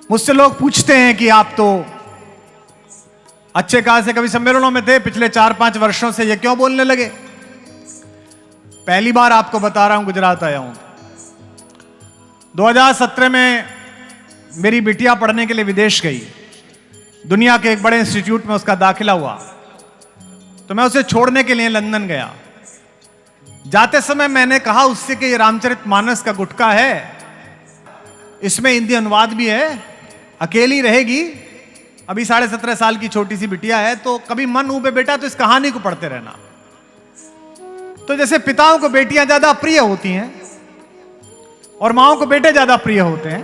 मुझसे लोग पूछते हैं कि आप तो अच्छे खासे कवि सम्मेलनों में थे, पिछले 4-5 वर्षों से ये क्यों बोलने लगे? पहली बार आपको बता रहा हूं, गुजरात आया हूं। 2017 में मेरी बिटिया पढ़ने के लिए विदेश गई। दुनिया के एक बड़े इंस्टीट्यूट में उसका दाखिला हुआ, तो मैं उसे छोड़ने के लिए लंदन गया। जाते समय मैंने कहा उससे कि ये रामचरितमानस का गुटका है, इसमें हिंदी अनुवाद भी है, अकेली रहेगी, अभी 17.5 साल की छोटी सी बिटिया है, तो कभी मन ऊबे बेटा तो इस कहानी को पढ़ते रहना। तो जैसे पिताओं को बेटियां ज्यादा प्रिय होती हैं और माओं को बेटे ज्यादा प्रिय होते हैं,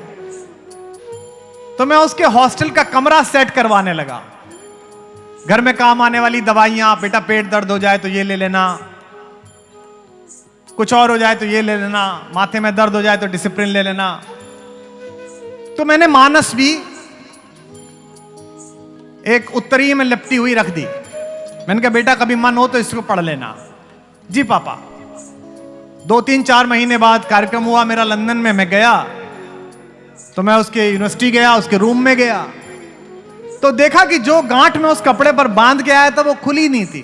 तो मैं उसके हॉस्टल का कमरा सेट करवाने लगा। घर में काम आने वाली दवाइयां, बेटा पेट दर्द हो जाए तो ये ले लेना, कुछ और हो जाए तो ये ले लेना, माथे में दर्द हो जाए तो डिसिप्लिन ले लेना। तो मैंने मानस भी एक उत्तरीय में लिपटी हुई रख दी। मैंने कहा बेटा कभी मन हो तो इसको पढ़ लेना। जी पापा। 2-3-4 महीने बाद कार्यक्रम हुआ मेरा लंदन में, मैं गया तो मैं उसके यूनिवर्सिटी गया, उसके रूम में गया तो देखा कि जो गांठ में उस कपड़े पर बांध के आया था वो खुली नहीं थी।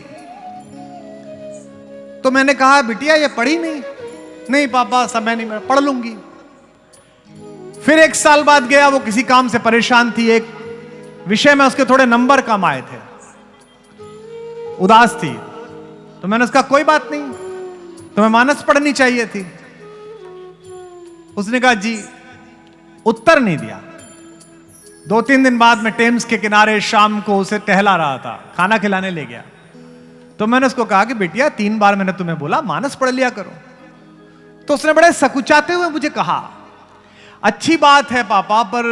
तो मैंने कहा बिटिया ये पढ़ी नहीं? नहीं पापा समय नहीं, मैं पढ़ लूंगी। फिर 1 साल बाद गया, वो किसी काम से परेशान थी, एक विषय में उसके थोड़े नंबर कम आए थे, उदास थी। तो मैंने उसका कोई बात नहीं, तुम्हें मानस पढ़नी चाहिए थी। उसने कहा जी, उत्तर नहीं दिया। 2-3 दिन बाद मैं टेम्स के किनारे शाम को उसे टहला रहा था, खाना खिलाने ले गया। तो मैंने उसको कहा कि बेटिया 3 बार मैंने तुम्हें बोला मानस पढ़ लिया करो। तो उसने बड़े सकुचाते हुए मुझे कहा अच्छी बात है पापा, पर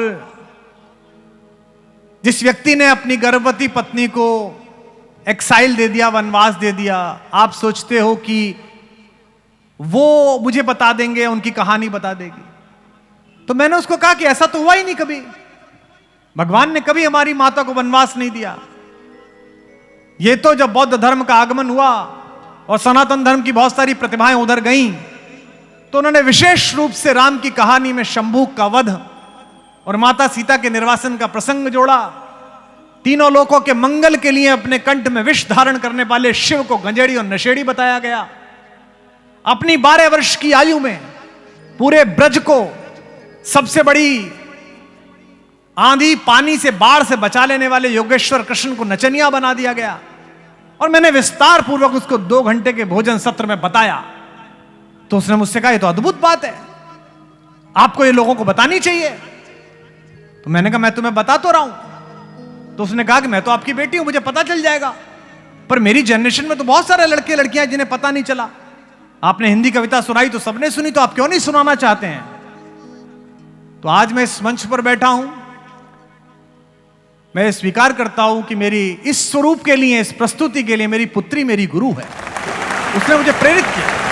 जिस व्यक्ति ने अपनी गर्भवती पत्नी को एक्साइल दे दिया, वनवास दे दिया, आप सोचते हो कि वो मुझे बता देंगे, उनकी कहानी बता देगी? तो मैंने उसको कहा कि ऐसा तो हुआ ही नहीं कभी, भगवान ने कभी हमारी माता को वनवास नहीं दिया। ये तो जब बौद्ध धर्म का आगमन हुआ और सनातन धर्म की बहुत सारी प्रतिभाएं उधर गईं, तो उन्होंने विशेष रूप से राम की कहानी में शंभूक का वध और माता सीता के निर्वासन का प्रसंग जोड़ा। तीनों लोकों के मंगल के लिए अपने कंठ में विष धारण करने वाले शिव को गंजेड़ी और नशेड़ी बताया गया। अपनी 12 वर्ष की आयु में पूरे ब्रज को सबसे बड़ी आंधी पानी से, बाढ़ से बचा लेने वाले योगेश्वर कृष्ण को नचनिया बना दिया गया। और मैंने विस्तार पूर्वक उसको 2 घंटे के भोजन सत्र में बताया। तो उसने मुझसे कहा ये तो अद्भुत बात है, आपको ये लोगों को बतानी चाहिए। तो मैंने कहा मैं तुम्हें बता तो रहा हूं। तो उसने कहा कि मैं तो आपकी बेटी हूं, मुझे पता चल जाएगा, पर मेरी जनरेशन में तो बहुत सारे लड़के लड़कियां हैं जिन्हें पता नहीं चला। आपने हिंदी कविता सुनाई तो सबने सुनी, तो आप क्यों नहीं सुनाना चाहते हैं? तो आज मैं इस मंच पर बैठा हूं, मैं स्वीकार करता हूं कि मेरी इस स्वरूप के लिए, इस प्रस्तुति के लिए मेरी पुत्री मेरी गुरु है। उसने मुझे प्रेरित किया।